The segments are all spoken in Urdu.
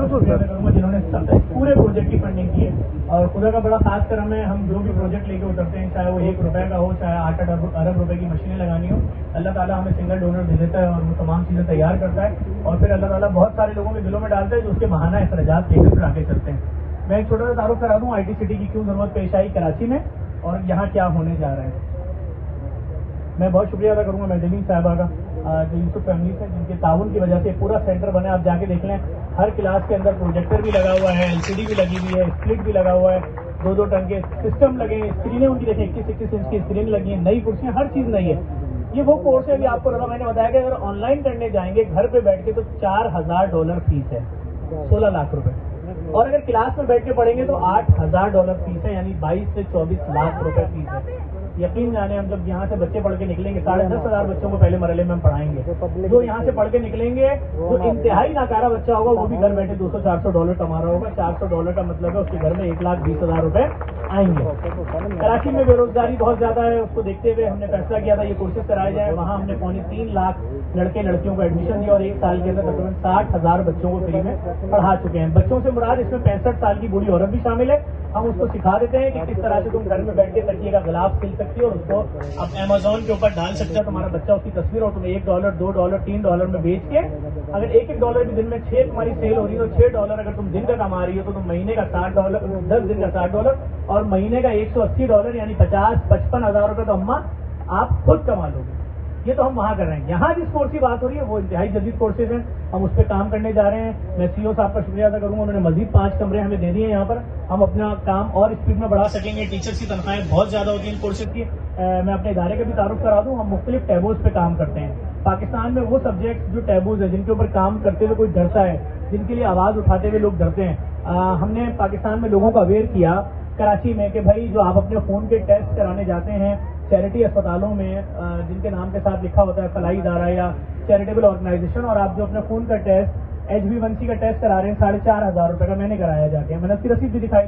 بہت شکریہ ادا کروں گا جنہوں نے پورے پروجیکٹ کی فنڈنگ کی ہے. اور خدا کا بڑا خاص کرم ہے, ہم جو بھی پروجیکٹ لے کے اترتے ہیں, چاہے وہ 1 روپے کا ہو, چاہے 8 ارب روپے کی مشینیں لگانی ہو, اللہ تعالیٰ ہمیں سنگل ڈونر دے دیتا ہے اور وہ تمام چیزیں تیار کرتا ہے, اور پھر اللہ تعالیٰ بہت سارے لوگوں کے دلوں میں ڈالتا ہے جو اس کے ماہانہ اخراجات لے کر پھر آگے چلتے ہیں. میں ایک چھوٹا سا تعارف کرا دوں IT سٹی کی کیوں ضرورت پیش آئی کراچی میں اور یہاں کیا ہونے جا رہا ہے. میں بہت شکریہ ادا کروں گا میڈلین صاحبہ کا, جو یوسف فیملی سے, جن کے تعاون کی وجہ سے پورا سینٹر بنا. آپ جا کے دیکھ لیں, ہر کلاس کے اندر پروجیکٹر بھی لگا ہوا ہے, LCD بھی لگی ہوئی ہے, اسپلٹ بھی لگا ہوا ہے, 2 ٹن کے سسٹم لگے ہیں, اسکرینیں ان کی دیکھیں 21 انچ کی اسکرین لگی ہیں, نئی کرسیاں, ہر چیز نئی ہے. یہ وہ کورس ہے, ابھی آپ کو رضا میں نے بتایا کہ اگر آن لائن کرنے جائیں گے گھر پہ بیٹھ کے تو $4,000 فیس ہے, 16 لاکھ روپے, اور اگر کلاس میں بیٹھ کے پڑھیں گے تو $8,000 فیس ہے, یعنی 22 سے 24 لاکھ روپے فیس ہے. یقین جانے, ہم جب یہاں سے بچے پڑھ کے نکلیں گے, 10,500 بچوں کو پہلے مرحلے میں ہم پڑھائیں گے. جو یہاں سے پڑھ کے نکلیں گے, جو انتہائی ناکارہ بچہ ہوگا وہ بھی گھر بیٹھے $200-400 کما رہا ہوگا. $400 کا مطلب ہے اس کے گھر میں 1,20,000 روپے آئیں گے. کراچی میں بے روزگاری بہت زیادہ ہے, اس کو دیکھتے ہوئے ہم نے فیصلہ کیا تھا یہ کورسز کرائے جائیں. وہاں ہم نے 3.25 لاکھ لڑکے لڑکیوں کو ایڈمیشن دیا اور 1 سال کے اندر تقریباً 60,000 بچوں کو فری میں پڑھا چکے ہیں. بچوں سے مراد اس میں 65 سال کی بوڑھی عورت بھی شامل ہے. ہم اس کو سکھا دیتے ہیں کہ کس طرح سے تم گھر میں بیٹھ کے تکیے کا غلاف سل سکتی ہو اور اس کو اب Amazon کے اوپر ڈال سکتے ہو. تمہارا بچہ اس کی تصویر اور تمہیں $1, $2, $3 میں بیچ کے, اگر $1 بھی دن میں 6 تمہاری سیل ہو رہی ہے تو $6 اگر تم دن کا کما رہی ہو تو تم مہینے کا $60, 10 دن کا $60 اور مہینے کا $180 یعنی 50-55 ہزار روپے تو اما آپ خود کما لو گے. یہ تو ہم وہاں کر رہے ہیں. یہاں جس کورس کی بات ہو رہی ہے وہ انتہائی جدید کورسز ہیں, ہم اس پہ کام کرنے جا رہے ہیں. میں CEO صاحب کا شکریہ ادا کروں گا, انہوں نے مزید 5 کمرے ہمیں دے دیے ہیں. یہاں پر ہم اپنا کام اور اسپیڈ میں بڑھا سکیں گے. ٹیچرس کی تنخواہیں بہت زیادہ ہوتی ہیں ان کورسز کی. میں اپنے ادارے کا بھی تعارف کرا دوں, ہم مختلف ٹیبوز پہ کام کرتے ہیں. پاکستان میں وہ سبجیکٹ جو ٹیبوز ہیں, جن کے اوپر کام کرتے ہوئے کوئی ڈرتا ہے, جن کے لیے آواز اٹھاتے ہوئے لوگ ڈرتے ہیں, ہم نے پاکستان میں لوگوں کو اویئر کیا کراچی میں کہ بھائی جو آپ اپنے خون کے ٹیسٹ کرانے جاتے ہیں چیریٹی اسپتالوں میں, جن کے نام کے ساتھ لکھا ہوتا ہے فلاحی ادارہ یا چیریٹیبل آرگنائزیشن, اور آپ جو اپنے خون کا ٹیسٹ HbA1c کا ٹیسٹ کرا رہے ہیں 4,500 روپے کا, میں نے کرایا جا کے, میں نے اس کی رسید بھی دکھائی.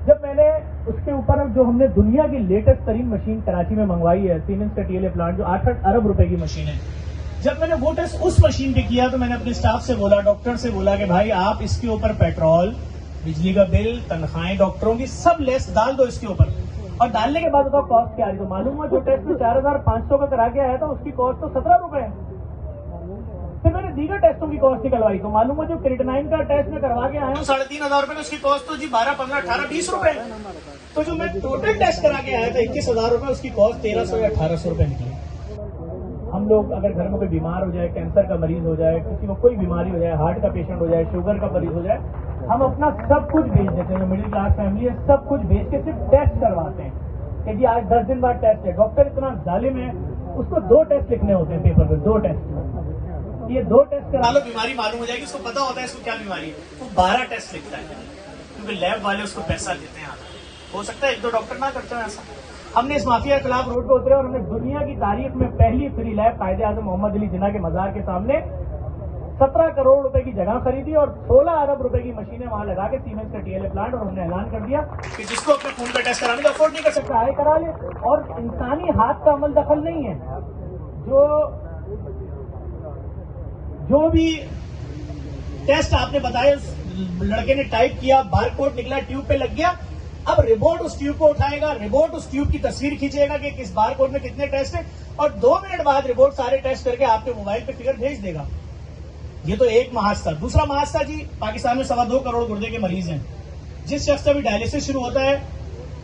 جب میں نے اس کے اوپر جو ہم نے دنیا کی لیٹسٹ ترین مشین کراچی میں منگوائی ہے, سیمنس کا TLA پلانٹ, جو 8 ارب روپے کی مشین ہے, جب میں نے وہ ٹیسٹ اس مشین پہ کیا تو میں نے اپنے اسٹاف سے بولا, ڈاکٹر سے بولا کہ بھائی آپ اس کے اوپر پیٹرول, بجلی کا بل, تنخواہیں ڈاکٹروں کی سب لیس ڈال دو اس کے اوپر, اور ڈالنے کے بعد بتاؤ کاسٹ کیا آ رہی. تو معلوم ہوا جو ٹیسٹ میں 4,500 کا کرا کے آیا تھا اس کی کاسٹ تو 17 روپے ہے. پھر میں نے دیگر ٹیسٹوں کی کاسٹ نکلوائی تو معلوم ہوا جو کریٹنائن کا ٹیسٹ میں کروا کے آیا ہوں 3,500 روپے, اس کی کاسٹ تو جی 12, 15, 18, 20 روپے. تو جو میں ٹوٹل ٹیسٹ کرا کے آیا تھا 21,000 روپے, اس کی کاسٹ 1,300 یا 1,800 روپے نکلی. ہم لوگ اگر گھر میں کوئی بیمار ہو جائے, کینسر کا مریض ہو جائے, کسی کو کوئی بیماری ہو جائے, ہارٹ کا پیشنٹ ہو جائے, شوگر کا مریض ہو جائے, ہم اپنا سب کچھ بھیج دیتے ہیں. جو مڈل کلاس فیملی ہے سب کچھ بھیج کے صرف ٹیسٹ کرواتے ہیں کہ جی آج 10 دن بعد ٹیسٹ ہے. ڈاکٹر اتنا ظالم ہے, اس کو 2 ٹیسٹ لکھنے ہوتے ہیں پیپر پہ, 2 ٹیسٹ. یہ 2 ٹیسٹ کرا لو, بیماری معلوم ہو جائے گی, اس کو پتا ہوتا ہے اس کو کیا بیماری ہے, وہ 12 ٹیسٹ لکھتا ہے کیونکہ لیب والے اس کو پیسہ دیتے ہیں. ہو سکتا ہے 1-2 ڈاکٹر نہ کرتے ہیں ایسا. ہم نے اس مافیا کے خلاف روڈ پہ اترے اور ہم نے دنیا کی تاریخ میں پہلی فری لیب قائد اعظم محمد علی جناح کے مزار کے سامنے 17 کروڑ روپے کی جگہ خریدی اور 16 ارب روپے کی مشینیں وہاں لگا کے سیمنس کا TLA پلانٹ, اور ہم نے اعلان کر دیا کہ جس کو اپنے خون کا ٹیسٹ کرانے کا افورڈ نہیں کر سکتا آئے کرا لے. اور انسانی ہاتھ کا عمل دخل نہیں ہے. جو بھی ٹیسٹ آپ نے بتایا لڑکے نے ٹائپ کیا, بار کوڈ نکلا, ٹیوب پہ لگ گیا. اب رپورٹ اس ٹیوب کو اٹھائے گا, رپورٹ اس ٹیوب کی تصویر کھینچے گا کہ کس بار کوڈ میں کتنے ٹیسٹ ہیں, اور 2 منٹ بعد رپورٹ سارے ٹیسٹ کر کے آپ کے موبائل پہ فگر بھیج دے گا. یہ تو ایک محاذ تھا. دوسرا محاذ تھا جی, پاکستان میں 2.25 کروڑ گردے کے مریض ہیں. جس شخص کا بھی ڈائلسس شروع ہوتا ہے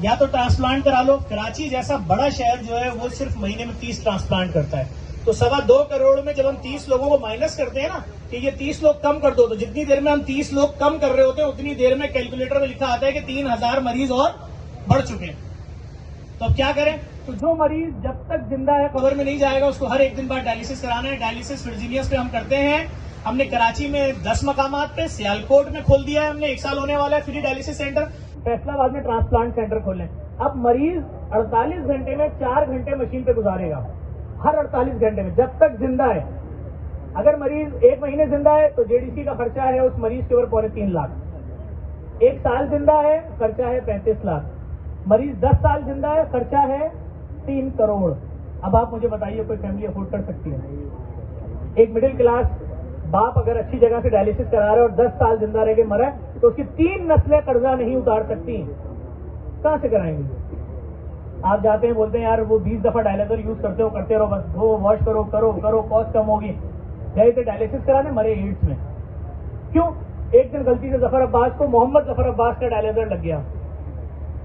یا تو ٹرانسپلانٹ کرا لو. کراچی جیسا بڑا شہر جو ہے وہ صرف مہینے میں 30 ٹرانسپلانٹ کرتا ہے. تو 2.25 کروڑ میں جب ہم 30 لوگوں کو مائنس کرتے ہیں نا کہ یہ 30 لوگ کم کر دو, تو جتنی دیر میں ہم 30 لوگ کم کر رہے ہوتے ہیں اتنی دیر میں کیلکولیٹر میں لکھا آتا ہے کہ 3,000 مریض اور بڑھ چکے ہیں. تو اب کیا کریں؟ تو جو مریض جب تک زندہ ہے قبر میں نہیں جائے گا اس کو ہر 1 دن بعد ڈائلسس کرانا ہے. ڈائلسس ورجینیس پہ ہم کرتے ہیں. ہم نے کراچی میں 10 مقامات پہ, سیالکوٹ میں کھول دیا ہے ہم نے, 1 سال ہونے والا ہے فری ڈائلسس سینٹر. فیصلہ آباد میں ٹرانسپلانٹ سینٹر کھولیں. اب مریض 48 گھنٹے میں 4 گھنٹے مشین پہ گزارے گا, ہر 48 گھنٹے میں جب تک زندہ ہے. اگر مریض 1 مہینے زندہ ہے تو JDC کا خرچہ ہے اس مریض کے اوپر 3.25 لاکھ. 1 سال زندہ ہے خرچہ ہے 35 لاکھ. مریض 10 سال زندہ ہے خرچہ ہے 3 کروڑ. اب آپ مجھے بتائیے کوئی فیملی افورڈ کر سکتی ہے؟ ایک مڈل کلاس باپ اگر اچھی جگہ سے ڈائلسس کرا رہا ہے اور 10 سال زندہ رہ کے مرا ہے تو اس کی 3 نسلیں قرضہ نہیں اتار سکتی ہیں. کہاں سے کرائیں گے؟ آپ جاتے ہیں بولتے ہیں یار وہ 20 دفعہ ڈائلیسر یوز کرتے رہو بس وہ واش کرو کاسٹ کم ہوگی. گئے تھے ڈائلسس کرانے, مرے ایڈس میں. کیوں؟ ایک دن غلطی سے ظفر عباس کو محمد ظفر عباس کا ڈائلیسر لگ گیا.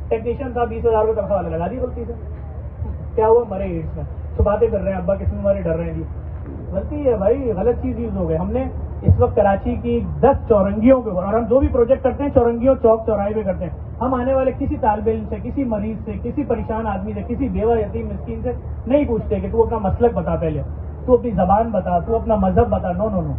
ٹیکنیشین تھا 20,000 روپے تنخواہ والے لگا دی غلطی سے. کیا ہوا؟ مرے ایڈس میں. تو باتیں کر رہے ہیں ابا کس میں مارے ڈر رہے ہیں جی. غلطی ہے بھائی, غلط چیز یوز ہو گئے. ہم نے اس وقت کراچی کی 10 چورنگیوں کے اوپر, اور ہم جو بھی پروجیکٹ کرتے ہیں چورنگیوں چوک چوراہے پہ کرتے ہیں. ہم آنے والے کسی طالب علم سے, کسی مریض سے, کسی پریشان آدمی سے, کسی بیوہ یتیم مسکین سے نہیں پوچھتے کہ تو اپنا مسلک بتا, پہلے تو اپنی زبان بتا, تو اپنا مذہب بتا. نو نو نو,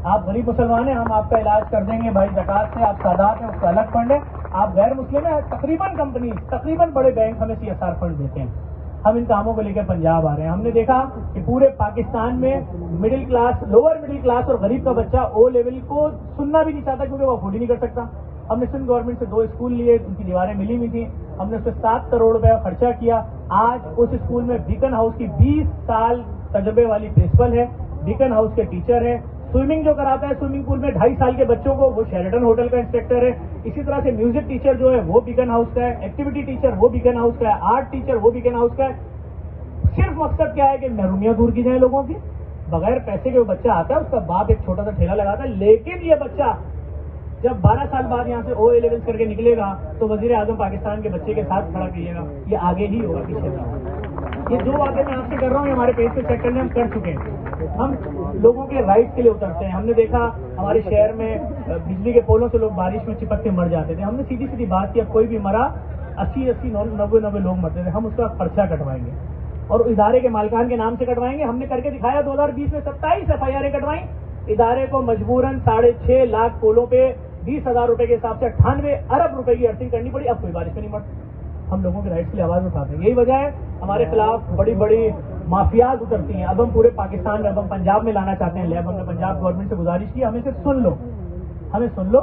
آپ غریب مسلمان ہیں, ہم آپ کا علاج کر دیں گے بھائی. زکات سے آپ سادات ہیں, اس کا الگ فنڈ ہے. آپ غیر مسلم ہیں, تقریباً کمپنیز, تقریباً بڑے بینک ہمیں CSR فنڈ دیتے ہیں. ہم ان کاموں کو لے کے پنجاب آ رہے ہیں. ہم نے دیکھا کہ پورے پاکستان میں middle class, lower middle class اور غریب کا بچہ او لیول کو سننا بھی نہیں چاہتا کیونکہ وہ افورڈ ہی نہیں کر سکتا. ہم نے سندھ گورنمنٹ سے 2 اسکول لیے, ان کی دیواریں ملی ہوئی تھیں. ہم نے اس پہ 7 کروڑ روپے خرچہ کیا. آج اس اسکول میں بیکن ہاؤس کی 20 سال تجربے والی پرنسپل ہے, بیکن ہاؤس کے ٹیچر ہے. سوئمنگ جو کراتا ہے سوئمنگ پول میں 2.5 سال کے بچوں کو, وہ شیرٹن ہوٹل کا انسپیکٹر ہے. اسی طرح سے میوزک ٹیچر جو ہے وہ بیکن ہاؤس کا ہے, ایکٹیویٹی ٹیچر وہ بیکن ہاؤس کا ہے, آرٹ ٹیچر وہ بیکن ہاؤس کا ہے. صرف مقصد کیا ہے کہ محرومیاں دور کی جائیں لوگوں کی. بغیر پیسے کے وہ بچہ آتا ہے, اس کا باپ ایک چھوٹا سا ٹھیلا لگاتا ہے, لیکن یہ بچہ جب 12 سال بعد یہاں سے OA لیول کر کے نکلے گا تو وزیر اعظم پاکستان کے بچے کے ساتھ کھڑا کریے گا. یہ آگے ہی ہوگا, پیچھے کا. یہ جو باتیں میں آپ سے کر رہا ہوں یہ ہمارے پیج پہ چیک کرنے ہم کر چکے ہیں. ہم لوگوں کے رائٹس کے لیے اترتے ہیں. ہم نے دیکھا ہمارے شہر میں بجلی کے پولوں سے لوگ بارش میں چپک کے مر جاتے تھے. ہم نے سیدھی سیدھی بات کیا, کوئی بھی مرا 80 90 لوگ مرتے تھے, ہم اس کا خرچہ کٹوائیں گے اور ادارے کے مالکان کے نام سے کٹوائیں گے. ہم نے کر کے دکھایا. 2020 میں 27 FIR کٹوائیں. ادارے کو مجبوراً 6.5 لاکھ پولوں پہ 20,000 روپے کے حساب سے 98 ارب روپے کی ارتھنگ کرنی پڑی. اب کوئی بارش میں نہیں مرتی. ہم لوگوں کے رائٹس کے لیے آواز اٹھاتے ہیں. یہی وجہ ہے ہمارے خلاف بڑی بڑی مافیاز اترتی ہیں. اب ہم پورے پاکستان میں, اب ہم پنجاب میں لانا چاہتے ہیں لیب. ہم نے پنجاب گورنمنٹ سے گزارش کی, ہمیں سے سن لو, ہمیں سن لو.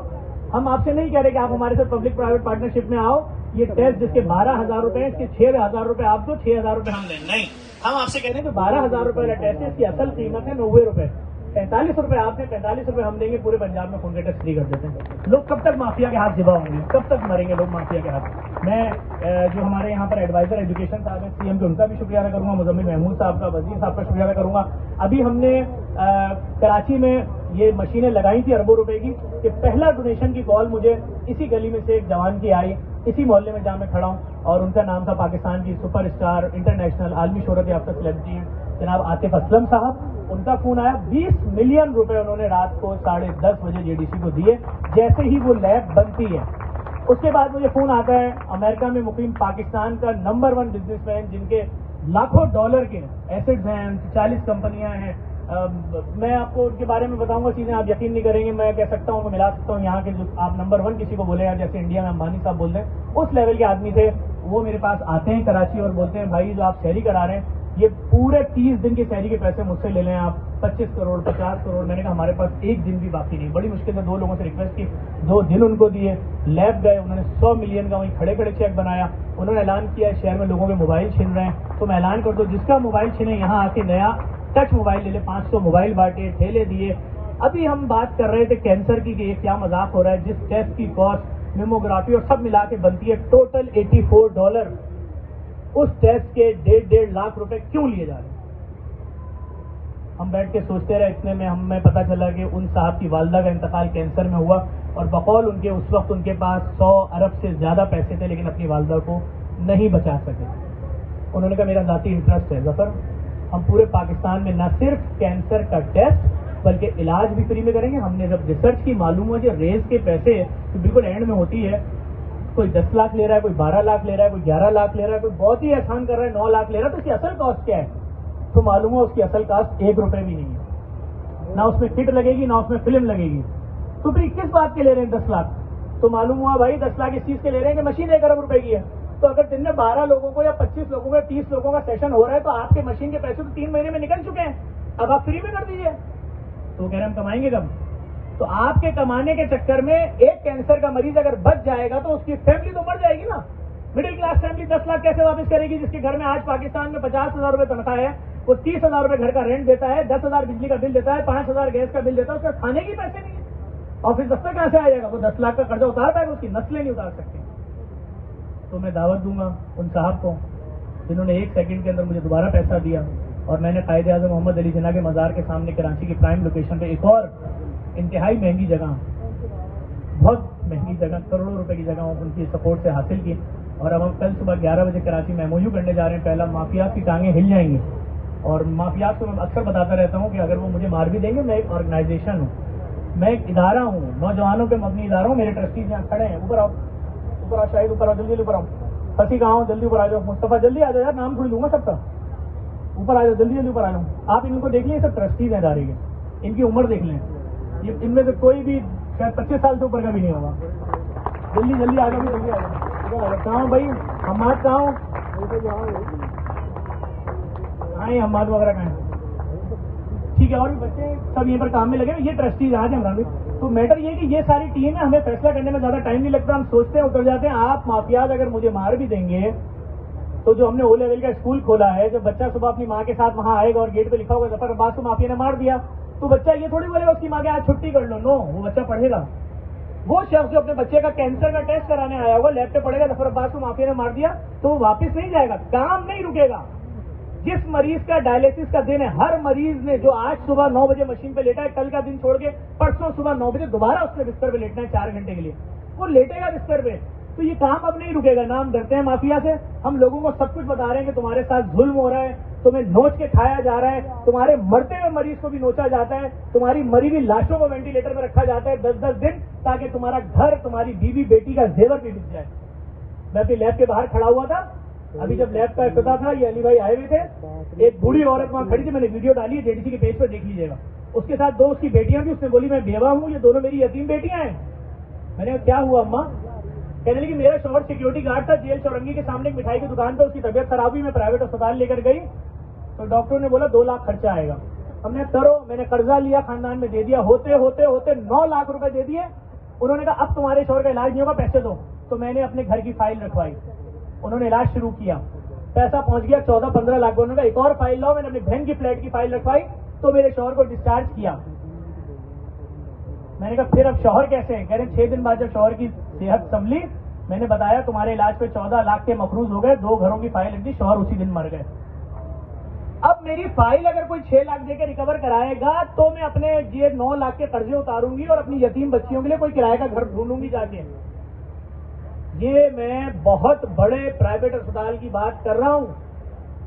ہم آپ سے نہیں کہہ رہے کہ آپ ہمارے ساتھ پبلک پرائیویٹ پارٹنرشپ میں آؤ. یہ ٹیسٹ جس کے 12,000 روپے ہیں, اس کے 6,000 روپے آپ دو, 6,000 روپے ہم لیں. نہیں, ہم آپ سے کہہ رہے ہیں کہ 12,000 روپے والا ٹیسٹ ہے, اس کی اصل قیمت ہے 90 روپے. 45 روپے آپ نے, 45 روپے ہم دیں گے. پورے پنجاب میں خون کے ٹیسٹ فری کر دیتے ہیں. لوگ کب تک مافیا کے ہاتھ ذبح ہوں گے, کب تک مریں گے لوگ مافیا کے ہاتھ. میں جو ہمارے یہاں پر ایڈوائزر ایجوکیشن صاحب ہیں CM کے, ان کا بھی شکریہ ادا کروں گا. مزمل محمود صاحب کا, وزیر صاحب کا شکریہ ادا کروں گا. ابھی ہم نے کراچی میں یہ مشینیں لگائی تھی اربوں روپے کی, کہ پہلا ڈونیشن کی کال مجھے اسی گلی میں سے ایک جوان کی آئی, اسی محلے میں جہاں میں کھڑا ہوں, اور ان کا نام تھا پاکستان کی سپر اسٹار, انٹرنیشنل عالمی شہرت یافتہ سیلیبریٹی ہیں جناب عاطف اسلم صاحب. ان کا فون آیا. 20 ملین روپے انہوں نے رات کو 10:30 بجے JDC کو دیے جیسے ہی وہ لیب بنتی ہے. اس کے بعد مجھے فون آتا ہے امریکہ میں مقیم پاکستان کا نمبر 1 بزنس مین, جن کے لاکھوں ڈالر کے ایسٹس ہیں, 40 کمپنیاں ہیں. میں آپ کو ان کے بارے میں بتاؤں گا چیزیں, آپ یقین نہیں کریں گے. میں کہہ سکتا ہوں, میں ملا سکتا ہوں یہاں کے جو آپ نمبر 1 کسی کو بولے ہیں, جیسے انڈیا میں امبانی صاحب بولتے ہیں, اس لیول کے آدمی تھے. وہ میرے پاس آتے ہیں کراچی اور بولتے ہیں بھائی جو آپ شہری کرا رہے ہیں یہ پورے 30 دن کی شہری کے پیسے مجھ سے لے لیں آپ, 25 کروڑ 50 کروڑ. میں نے کہا ہمارے پاس ایک دن بھی باقی نہیں. بڑی مشکل سے 2 لوگوں سے ریکویسٹ کی, 2 دن ان کو دیے. لیب گئے, انہوں نے 100 ملین کا وہیں کھڑے کھڑے چیک بنایا. انہوں نے اعلان کیا شہر میں لوگوں کے موبائل چھین رہے ہیں, تو میں اعلان کر دو جس کا موبائل چھینے یہاں آ کے نیا ٹچ موبائل لے لے. 500 موبائل بانٹے, ٹھیلے دیے. ابھی ہم بات کر رہے تھے کینسر کی کہ یہ کیا مذاق ہو رہا ہے, جس ٹیسٹ کی کاسٹ میموگرافی اور سب ملا کے بنتی ہے ٹوٹل $84. اس ٹیسٹ کے 1.5 لاکھ روپے کیوں لیے جا رہے ہیں. ہم بیٹھ کے سوچتے رہے. اتنے میں ہمیں پتہ چلا کہ ان صاحب کی والدہ کا انتقال کینسر میں ہوا, اور بقول ان کے اس وقت ان کے پاس 100 ارب سے زیادہ پیسے تھے, لیکن اپنی والدہ کو نہیں بچا سکے. انہوں نے کہا میرا ذاتی انٹرسٹ ہے ظفر, ہم پورے پاکستان میں نہ صرف کینسر کا ٹیسٹ بلکہ علاج بھی فری میں کریں گے. ہم نے جب ریسرچ کی معلوم ہوا کہ ریز کے پیسے تو بالکل اینڈ میں ہوتی ہے, کوئی 10 لاکھ لے رہا ہے, کوئی 12 لاکھ لے رہا ہے, کوئی 11 لاکھ لے رہا ہے, کوئی بہت ہی احسان کر رہا ہے 9 لاکھ لے رہا ہے, تو اس کی اصل کاسٹ کیا ہے؟ تو معلوم ہوا اس کی اصل کاسٹ 1 روپے بھی نہیں ہے. نہ اس میں کٹ لگے گی, نہ اس میں فلم لگے گی. تو پھر کس بات کے لے رہے ہیں 10 لاکھ؟ تو معلوم ہوا بھائی 10 لاکھ اس چیز کے لے رہے ہیں کہ مشین 1 ارب روپے کی ہے. تو اگر دن میں 12 لوگوں کو یا 25 لوگوں کو یا 30 لوگوں کا سیشن ہو رہا ہے تو آپ کے مشین کے پیسے تو 3 مہینے میں نکل چکے ہیں, اب آپ فری میں کر دیجیے. تو وہ کہہ رہے ہیں ہم کمائیں گے کب؟ تو آپ کے کمانے کے چکر میں ایک کینسر کا مریض اگر بچ جائے گا تو اس کی فیملی تو مر جائے گی نا. مڈل کلاس فیملی 10 لاکھ کیسے واپس کرے گی جس کے گھر میں آج پاکستان میں 50,000 روپے تنخواہ ہے, وہ 30,000 روپے گھر کا رینٹ دیتا ہے, 10,000 بجلی کا بل دیتا ہے, 5,000 گیس کا بل دیتا ہے, اس کا کھانے کے پیسے نہیں ہے, اور پھر دفتر کہاں سے آ جائے گا؟ وہ 10 لاکھ کا قرضہ اتار پائے گا, اس کی نسلیں نہیں اتار سکتی. تو میں دعوت دوں گا ان صاحب کو جنہوں نے 1 سیکنڈ کے اندر مجھے دوبارہ پیسہ دیا, اور میں نے قائد اعظم محمد علی جناح کے مزار کے سامنے کراچی کی پرائم لوکیشن پہ ایک اور انتہائی مہنگی جگہ, بہت مہنگی جگہ, کروڑوں روپے کی جگہ ان کی سپورٹ سے حاصل کی. اور اب ہم کل صبح 11 بجے کراچی میں MOU کرنے جا رہے ہیں. پہلا مافیاز کی ٹانگیں ہل جائیں گی, اور مافیاز کو میں اکثر بتاتا رہتا ہوں کہ اگر وہ مجھے مار بھی دیں گے, میں ایک آرگنائزیشن ہوں, میں ایک ادارہ ہوں, نوجوانوں کے مبنی ادارہ ہوں. میرے ٹرسٹیز یہاں کھڑے ہیں. اوپر آؤ, اوپر آؤ شاہد, اوپر آؤ, جلدی اوپر آؤ. پھنسی کہاں ہوں, جلدی اوپر آ جاؤ. مصطفیٰ جلدی آ جاؤ یار, نام چھوڑ دوں گا سب کا. اوپر آ جاؤ, جلدی جلدی اوپر آ جاؤ. آپ ان کو دیکھ لیں, سب ٹرسٹیز ہیں ادارے کے, ان کی عمر دیکھ لیں, یہ ان میں سے کوئی بھی شاید 25 سال سے اوپر کا بھی نہیں ہوگا. جلدی جلدی آ جاؤ, جلدی آ جاؤ. کہاں بھائی حماد, کہاں ہوں, کہاں ہیں حماد وغیرہ, کہاں ہیں؟ ٹھیک ہے, اور بھی بچے سب یہیں پر کام میں لگے. یہ ٹرسٹیز آج ہیں عمران بھائی. تو میٹر یہ کہ یہ ساری ٹیم ہے, ہمیں فیصلہ کرنے میں زیادہ ٹائم نہیں لگتا. ہم سوچتے ہیں, اتر جاتے ہیں. آپ مافیاز اگر مجھے مار بھی دیں گے تو جو ہم نے O لیول کا اسکول کھولا ہے, جب بچہ صبح اپنی ماں کے ساتھ وہاں آئے گا اور گیٹ پہ لکھا ہوگا ظفر عباس کو مافیا نے مار دیا, تو بچہ یہ تھوڑی بولے گا اس کی ماں کے آج چھٹی کر لو. نو, وہ بچہ پڑھے گا. وہ شخص جو اپنے بچے کا کینسر کا ٹیسٹ کرانے آیا ہوگا, لیب پہ پڑے گا ظفر عباس کو مافیا نے مار دیا, تو وہ واپس نہیں جائے گا. کام نہیں رکے گا. جس مریض کا ڈائلیسس کا دن ہے, ہر مریض نے جو آج صبح 9 بجے مشین پہ لیٹا ہے, کل کا دن چھوڑ کے پرسوں صبح 9 بجے دوبارہ اس نے بستر پہ لیٹنا ہے 4 گھنٹے کے لیے, وہ لیٹے گا بستر پہ. تو یہ کام اب نہیں رکے گا. نا ہم ڈرتے ہیں مافیا سے, ہم لوگوں کو سب کچھ بتا رہے ہیں کہ تمہارے ساتھ ظلم ہو رہا ہے, تمہیں نوچ کے کھایا جا رہا ہے, تمہارے مرتے ہوئے مریض کو بھی نوچا جاتا ہے, تمہاری مری ہوئی لاشوں کو وینٹیلیٹر میں رکھا جاتا ہے 10-10 دن, تاکہ تمہارا گھر, تمہاری بیوی بیٹی کا زیور بھی بک جائے. میں اپنی لیب کے باہر کھڑا ہوا تھا, ابھی جب لیب کا افتتاح تھا, یہ علی بھائی آئے ہوئے تھے, ایک بوڑھی عورت وہاں کھڑی تھی, میں نے ویڈیو ڈالی ہے JDC کے پیج پر, دیکھ لیجیے گا. اس کے ساتھ 2 اس کی بیٹیاں تھیں. اس نے بولی میں بیوہ ہوں, یہ دونوں میری یتیم بیٹیاں ہیں. میں نے کہا کیا ہوا اماں؟ کہنے لگی میرا شوہر سیکورٹی گارڈ تھا جیل چورنگی کے سامنے ایک مٹھائی کی دکان پہ, اس کی طبیعت خراب ہوئی, میں پرائیویٹ اسپتال لے کر گئی, تو ڈاکٹر نے بولا 2 لاکھ خرچہ آئے گا. ہم نے کرو, میں نے قرضہ لیا, خاندان میں دے دیا, ہوتے ہوتے ہوتے 9 لاکھ روپے دے دیے. انہوں نے کہا اب تمہارے شوہر کا علاج نہیں ہوگا, پیسے دو. تو میں نے اپنے گھر کی فائل رکھوائی, انہوں نے علاج شروع کیا, پیسہ پہنچ گیا 14-15 لاکھ. انہوں نے کہا ایک اور فائل لاؤ, میں نے اپنی بہن کی فلیٹ کی فائل رکھوائی, تو میرے شوہر کو ڈسچارج کیا. میں نے کہا پھر اب شوہر کیسے ہیں؟ کہہ رہے 6 دن بعد جب شوہر کی صحت سنبھلی, میں نے بتایا تمہارے علاج پہ 14 لاکھ کے مفروض ہو گئے, 2 گھروں کی فائل لکھ دی, شوہر اسی دن مر گئے. اب میری فائل اگر کوئی 6 لاکھ دے کے ریکور کرائے گا, تو میں اپنے یہ 9 لاکھ کے قرضے اتاروں گی اور اپنی یتیم بچیوں کے لیے کوئی کرایہ کا گھر ڈھونڈوں گی جا کے. یہ میں بہت بڑے پرائیویٹ اسپتال کی بات کر رہا ہوں,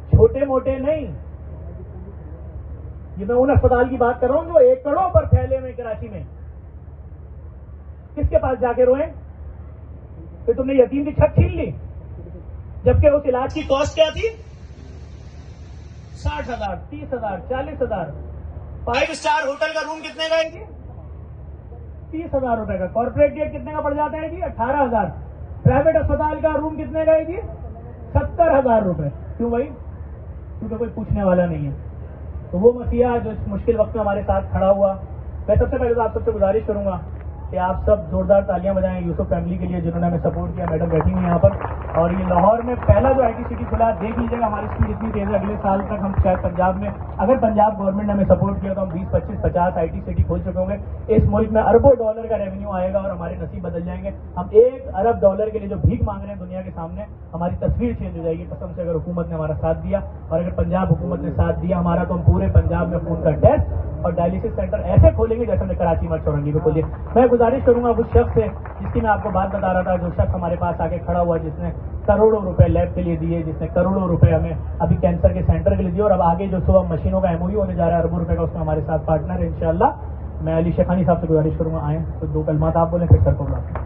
چھوٹے موٹے نہیں. یہ میں ان اسپتال کی بات کر رہا ہوں جو ایکڑوں پر پھیلے ہوئے کراچی میں. کس کے پاس جا کے روئیں؟ پھر تم نے یتیم کی چھت چھین لی, جبکہ اس علاج کی کاسٹ کیا تھی؟ 60,000, 30,000, 40,000. 5 اسٹار ہوٹل کا روم کتنے کا ہے جی؟ 30,000 روپے کا. کارپوریٹ گیٹ کتنے کا پڑ جاتا ہے جی؟ 18,000. پرائیویٹ اسپتال کا روم کتنے کا ہے جی؟ 70,000 روپے. کیوں بھائی؟ کیونکہ کوئی پوچھنے والا نہیں ہے. تو وہ مسیحا جو اس مشکل وقت میں ہمارے ساتھ کھڑا ہوا, میں سب سے پہلے تو آپ سب سے گزارش کروں گا کہ آپ سب زوردار تالیاں بجائیں یوسف فیملی کے لیے, جنہوں نے ہمیں سپورٹ کیا. میڈم بیٹھی ہوئی ہیں یہاں پر, اور یہ لاہور میں پہلا جو IT سٹی کھلا, دیکھ لیجیے گا ہماری اسپیڈ اتنی تیز ہے. اگلے سال تک ہم شاید پنجاب میں, اگر پنجاب گورنمنٹ نے ہمیں سپورٹ کیا تو ہم 20, 25, 50 IT سٹی کھول چکے ہوں گے. اس ملک میں اربوں ڈالر کا ریونیو آئے گا اور ہمارے نصیب بدل جائیں گے. ہم 1 ارب ڈالر کے لیے جو بھیک مانگ رہے ہیں دنیا کے سامنے, ہماری تصویر چینج ہو جائے گی قسم سے, اگر حکومت نے ہمارا ساتھ دیا. اور اگر پنجاب حکومت نے ساتھ دیا ہمارا, تو ہم پورے پنجاب میں خون کا ٹیسٹ اور ڈائلیسس سینٹر ایسے کھولیں گے جیسے ہم نے کراچی میں چورنگی میں کھولے. میں گزارش کروں گا اس شخص سے جس کی میں آپ کو بات بتا رہا تھا, جو شخص ہمارے پاس آ کے کھڑا ہوا, جس نے کروڑوں روپے لیب کے لیے دیے, جس نے کروڑوں روپے ہمیں ابھی کینسر کے سینٹر کے لیے دیے, اور اب آگے جو صبح مشینوں کا MOU ہونے جا رہا ہے اربوں روپے کا, اس میں ہمارے ساتھ پارٹنر ہے انشاءاللہ. میں علی شیخانی صاحب سے گزارش کروں گا, آئیں تو 2 کلمات آپ بولیں, پھر سر کو بلا.